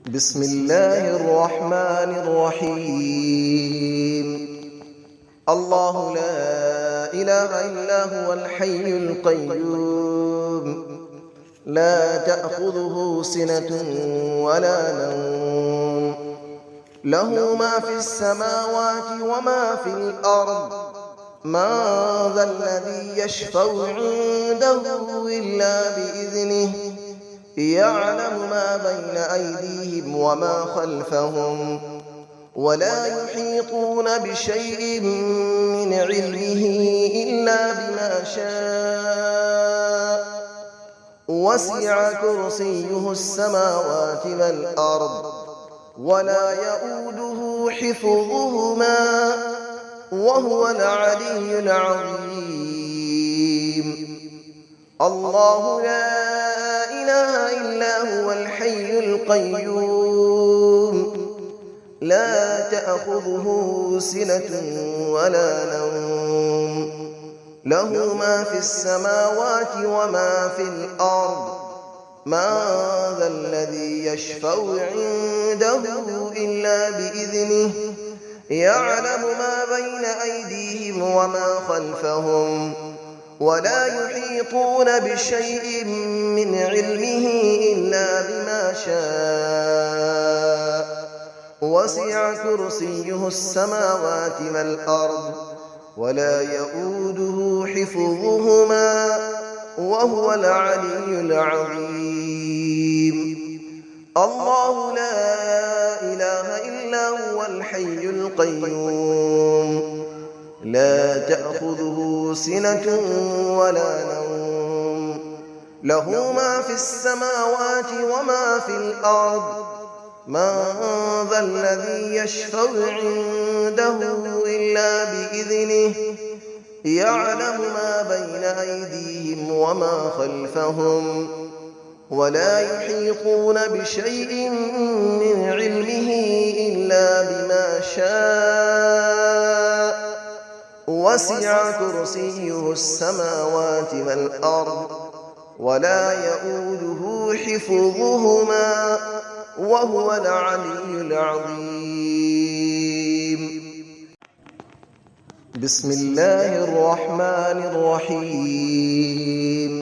بسم الله الرحمن الرحيم. الله لا إله إلا هو الحي القيوم، لا تأخذه سنة ولا نوم، له ما في السماوات وما في الأرض. من ذا الذي يشفع عنده إلا بإذنه، يعلم ما بين أيديهم وما خلفهم، ولا يحيطون بشيء من علمه إلا بما شاء. وسع كرسيه السماوات والأرض، ولا يؤوده حفظهما، وهو العلي العظيم. الله لا إله إلا هو الحي القيوم، لا تأخذه سنة ولا نوم، له ما في السماوات وما في الأرض. من ذا الذي يشفع عنده إلا بإذنه، يعلم ما بين أيديهم وما خلفهم، ولا يحيطون بشيء من علمه إلا بما شاء. وسع كرسيه السماوات والأرض، ولا يؤوده حفظهما، وهو العلي العظيم. الله لا إله إلا هو الحي القيوم، لا تأخذه سنة ولا نوم، له ما في السماوات وما في الأرض. من ذا الذي يشفع عنده إلا بإذنه، يعلم ما بين أيديهم وما خلفهم، ولا يحيطون بشيء من علمه إلا بما شاء. وسع كرسيه السماوات والأرض، ولا يؤوده حفظهما، وهو العلي العظيم. بسم الله الرحمن الرحيم.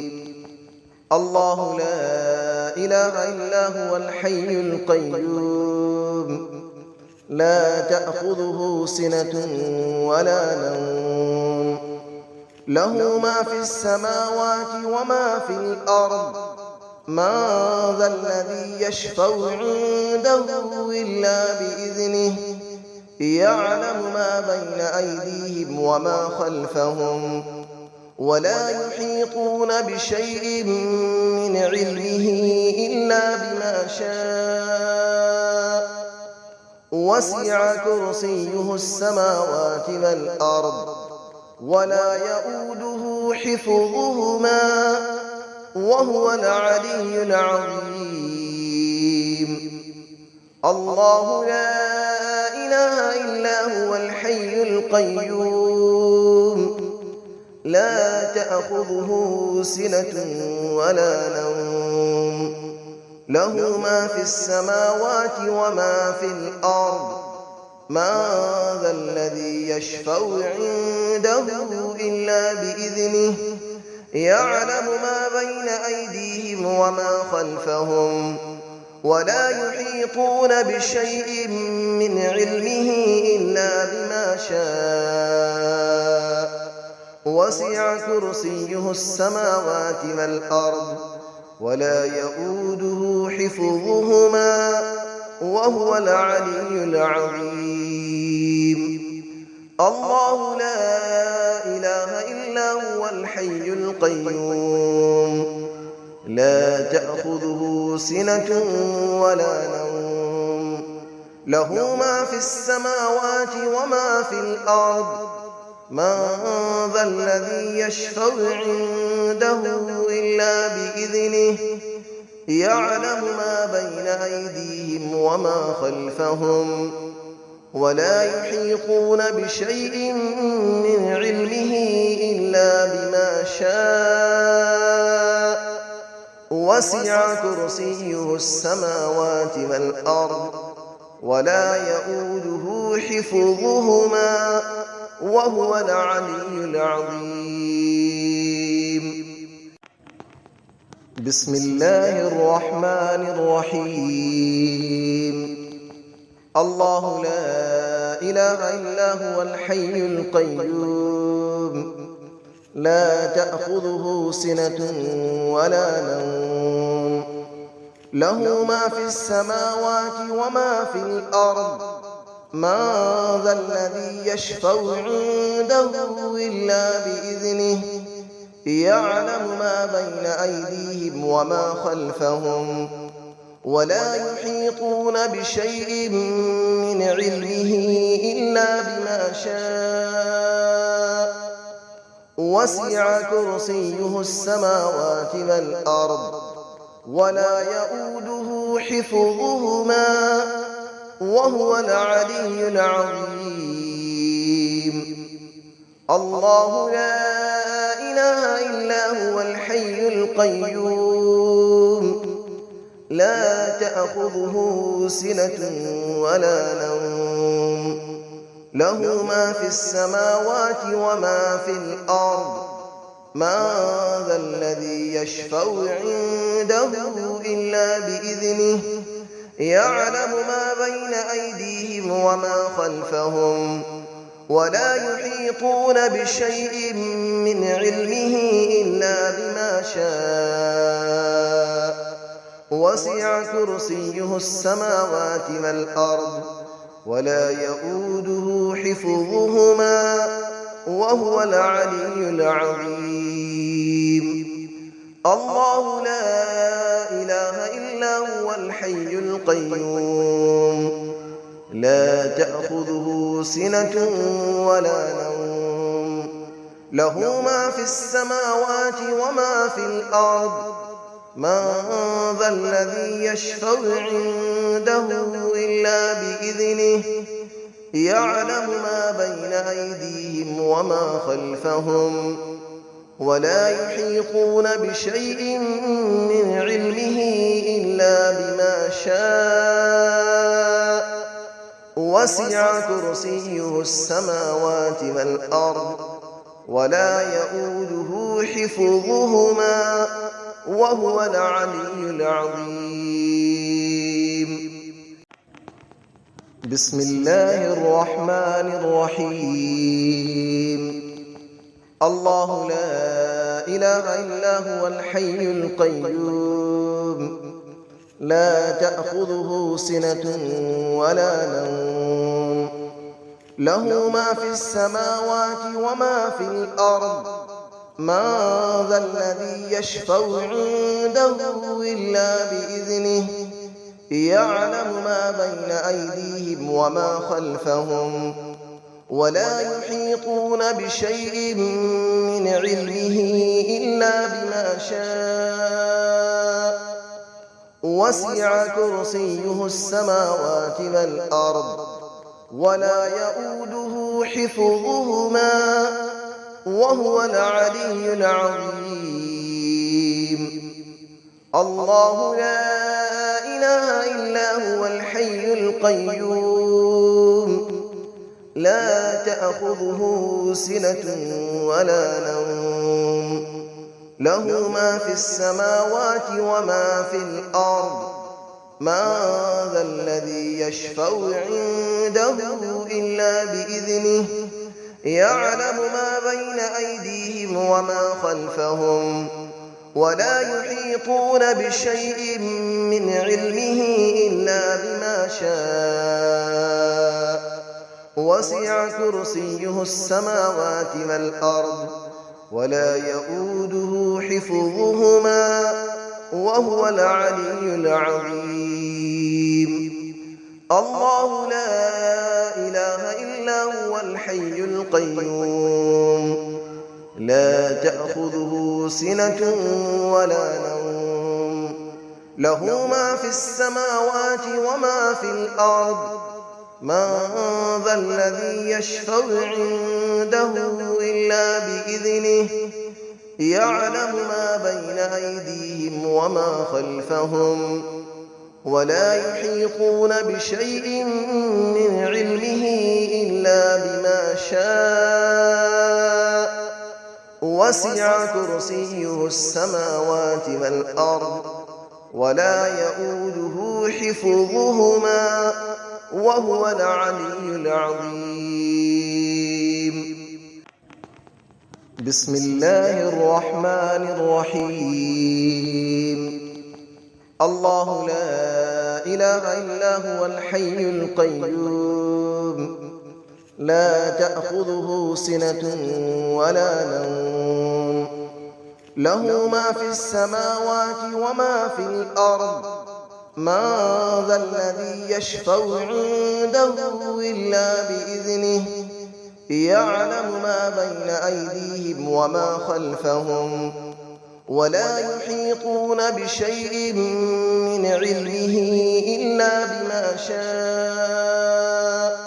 الله لا إله إلا هو الحي القيوم، لا تأخذه سنة ولا نوم، له ما في السماوات وما في الأرض. من ذا الذي يشفع عنده إلا بإذنه، يعلم ما بين أيديهم وما خلفهم، ولا يحيطون بشيء من علمه إلا بما شاء. وسع كرسيه السماوات والأرض، ولا يؤوده حفظهما، وهو العلي العظيم. الله لا إله إلا هو الحي القيوم، لا تأخذه سنة ولا نوم، له ما في السماوات وما في الأرض. من ذا الذي يشفع عنده إلا بإذنه، يعلم ما بين أيديهم وما خلفهم، ولا يحيطون بشيء من علمه إلا بما شاء. وسع كرسيه السماوات والأرض، ولا يؤوده حفظهما، وهو العلي العظيم. الله لا إله إلا هو الحي القيوم، لا تأخذه سنة ولا نوم، له ما في السماوات وما في الأرض. من ذا الذي يشفع عنده إلا بإذنه، يعلم ما بين أيديهم وما خلفهم، ولا يحيطون بشيء من علمه إلا بما شاء. وسع كرسيه السماوات والأرض ولا يؤوده حفظهما وهو العلي العظيم. بسم الله الرحمن الرحيم. الله لا إله إلا هو الحي القيوم لا تأخذه سنة ولا نوم له ما في السماوات وما في الأرض من ذا الذي يشفع عنده إلا بإذنه يعلم ما بين أيديهم وما خلفهم ولا يحيطون بشيء من علمه إلا بما شاء وسع كرسيه السماوات والأرض ولا يؤوده حفظهما وهو العلي العظيم. الله لا إله إلا هو الحي القيوم لا تأخذه سنة ولا نوم له ما في السماوات وما في الأرض من ذا الذي يشفع عنده إلا بإذنه يعلم ما بين أيديهم وما خلفهم ولا يحيطون بشيء من علمه إلا بما شاء وسع كرسيه السماوات والأرض ولا يؤوده حفظهما وهو العلي العظيم. الله لا إله إلا هو الحي القيوم لا تأخذه سنة ولا نوم له ما في السماوات وما في الأرض من ذا الذي يشفع عنده إلا بإذنه يعلم ما بين أيديهم وما خلفهم ولا يحيطون بشيء من علمه إلا بما شاء وسع كرسيه السماوات والأرض ولا يؤوده حفظهما وهو العلي العظيم. بسم الله الرحمن الرحيم. الله لا إله إلا هو الحي القيوم لا تأخذه سنة ولا نوم له ما في السماوات وما في الأرض من ذا الذي يشفع عنده إلا بإذنه يعلم ما بين أيديهم وما خلفهم ولا يحيطون بشيء من علمه إلا بما شاء وسع كرسيه السماوات والأرض ولا يؤوده حفظهما وهو العلي العظيم. الله لا إله إلا هو الحي القيوم لا تأخذه سنة ولا نوم له ما في السماوات وما في الأرض من ذا الذي يشفع عنده إلا بإذنه يعلم ما بين أيديهم وما خلفهم ولا يحيطون بشيء من علمه إلا بما شاء وسع كرسيه السماوات والأرض ولا يؤوده حفظهما وهو العلي العظيم. الله لا إله إلا هو الحي القيوم لا تأخذه سنة ولا نوم له ما في السماوات وما في الأرض من ذا الذي يشفع عنده إلا بإذنه يعلم ما بين أيديهم وما خلفهم ولا يحيطون بشيء من علمه إلا بما شاء وسع كرسيه السماوات والأرض ولا يؤوده حفظهما وهو العلي العظيم. بسم الله الرحمن الرحيم. الله لا إله إلا هو الحي القيوم لا تأخذه سنة ولا نوم له ما في السماوات وما في الأرض من ذا الذي يشفع عنده إلا بإذنه يعلم ما بين أيديهم وما خلفهم ولا يحيطون بشيء من علمه إلا بما شاء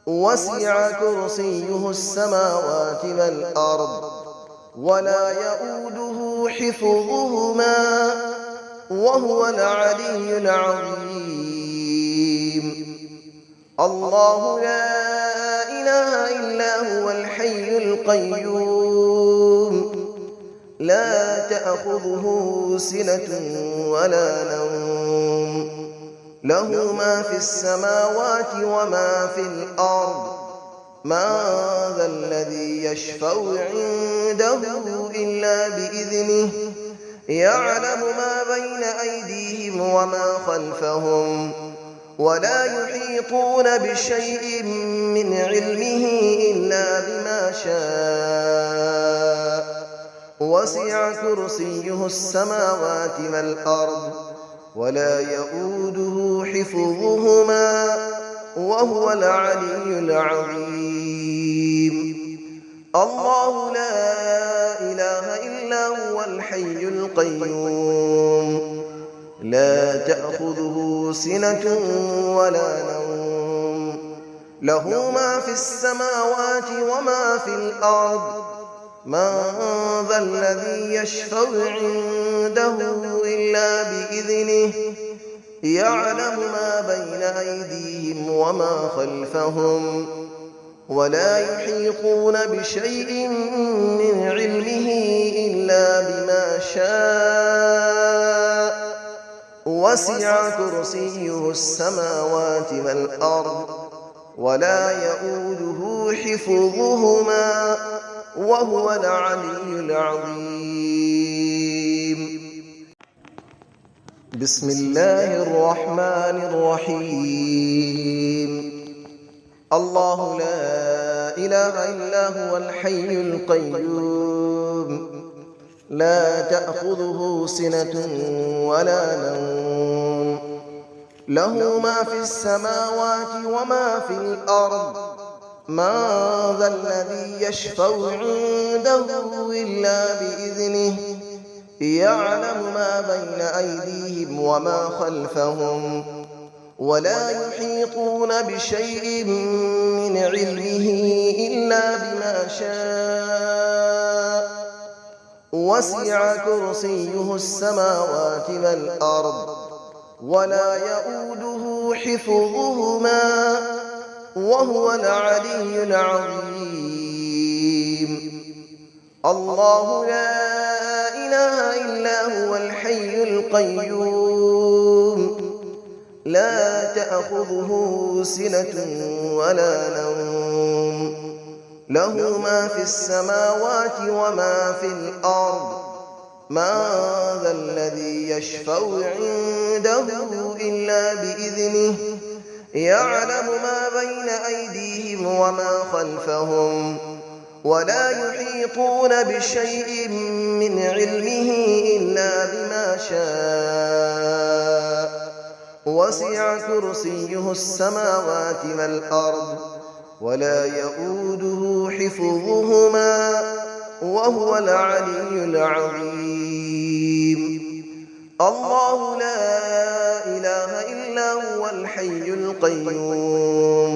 وسع كرسيه السماوات والأرض ولا يؤوده حفظهما وهو العلي العظيم. الله لا إله إلا هو الحي القيوم لا تأخذه سنة ولا نوم له ما في السماوات وما في الأرض من ذا الذي يشفع عنده إلا بإذنه يعلم ما بين أيديهم وما خلفهم ولا يحيطون بشيء من علمه إلا بما شاء وسع كرسيه السماوات والأرض ولا يؤوده حفظهما وهو العلي العظيم. الله لا إله إلا هو الحي القيوم لا تأخذه سنة ولا نوم له ما في السماوات وما في الأرض من ذا الذي يشفع عنده إلا بإذنه يعلم ما بين أيديهم وما خلفهم ولا يحيطون بشيء من علمه إلا بما شاء وسع كرسيه السماوات والأرض ولا يؤوده حفظهما وهو العلي العظيم. بسم الله الرحمن الرحيم. الله لا إله إلا هو الحي القيوم لا تأخذه سنة ولا نوم له ما في السماوات وما في الأرض من ذا الذي يشفع عنده إلا بإذنه يعلم ما بين أيديهم وما خلفهم ولا يحيطون بشيء من علمه إلا بما شاء وسع كرسيه السماوات والأرض ولا يؤوده حفظهما وهو العلي العظيم. الله لا إله إلا هو الحي القيوم لا تأخذه سنة ولا نوم له ما في السماوات وما في الأرض من ذا الذي يشفع عنده إلا بإذنه يعلم ما بين أيديهم وما خلفهم ولا يحيطون بشيء من علمه إلا بما شاء وسع كرسيه السماوات والأرض ولا يؤوده حفظهما وهو العلي العظيم. الله لا إله إلا هو الحي القيوم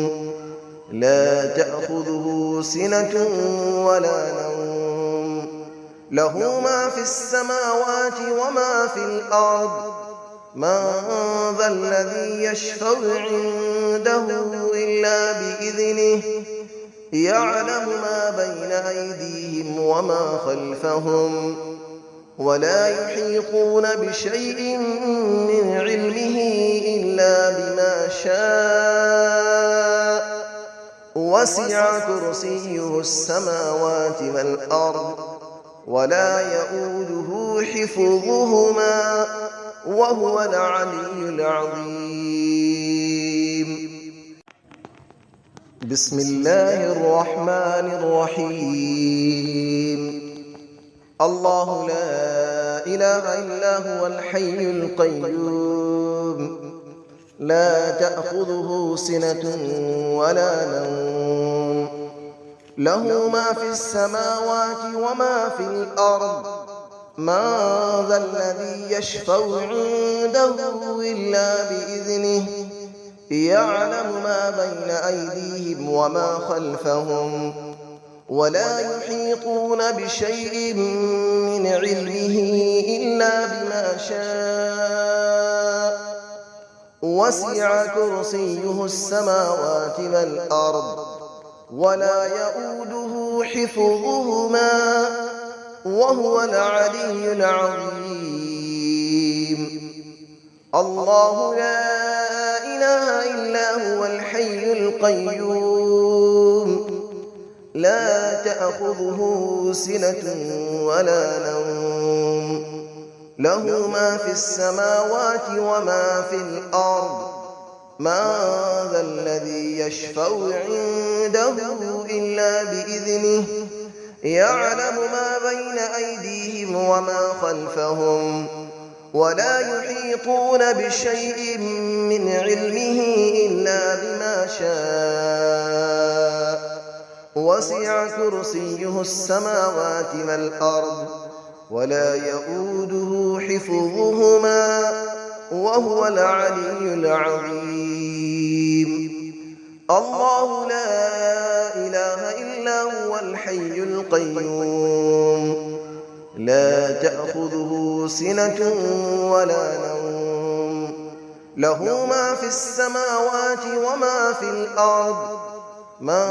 لا تأخذه سنة ولا نوم له ما في السماوات وما في الأرض من ذا الذي يشفع عنده إلا بإذنه يعلم ما بين أيديهم وما خلفهم ولا يحيطون بشيء من علمه إلا بما شاء وسع كرسيه السماوات والأرض ولا يؤوده حفظهما وهو العلي العظيم. بسم الله الرحمن الرحيم. الله لا إله إلا هو الحي القيوم لا تأخذه سنة ولا نوم له ما في السماوات وما في الأرض من ذا الذي يشفع عنده إلا بإذنه يعلم ما بين أيديهم وما خلفهم ولا يحيطون بشيء من علمه إلا بما شاء وسع كرسيه السماوات والأرض ولا يؤوده حفظهما وهو العلي العظيم. الله لا إله إلا هو الحي القيوم لا تأخذه سنة ولا نوم له ما في السماوات وما في الأرض من ذا الذي يشفع عنده إلا بإذنه يعلم ما بين أيديهم وما خلفهم ولا يحيطون بشيء من علمه إلا بما شاء وسع كرسيه السماوات والأرض ولا يؤوده حفظهما وهو العلي العظيم. الله لا إله إلا هو الحي القيوم لا تأخذه سنة ولا نوم له ما في السماوات وما في الأرض من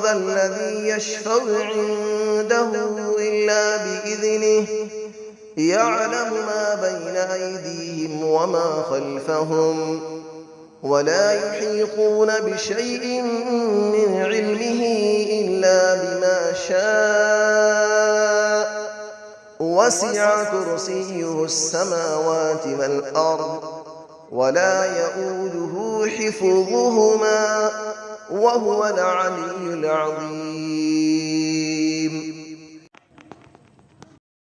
ذا الذي يشفع عنده إلا بإذنه يعلم ما بين أيديهم وما خلفهم ولا يحيطون بشيء من علمه إلا بما شاء وسع كرسيه السماوات والأرض ولا يؤوده حفظهما وهو العلي العظيم.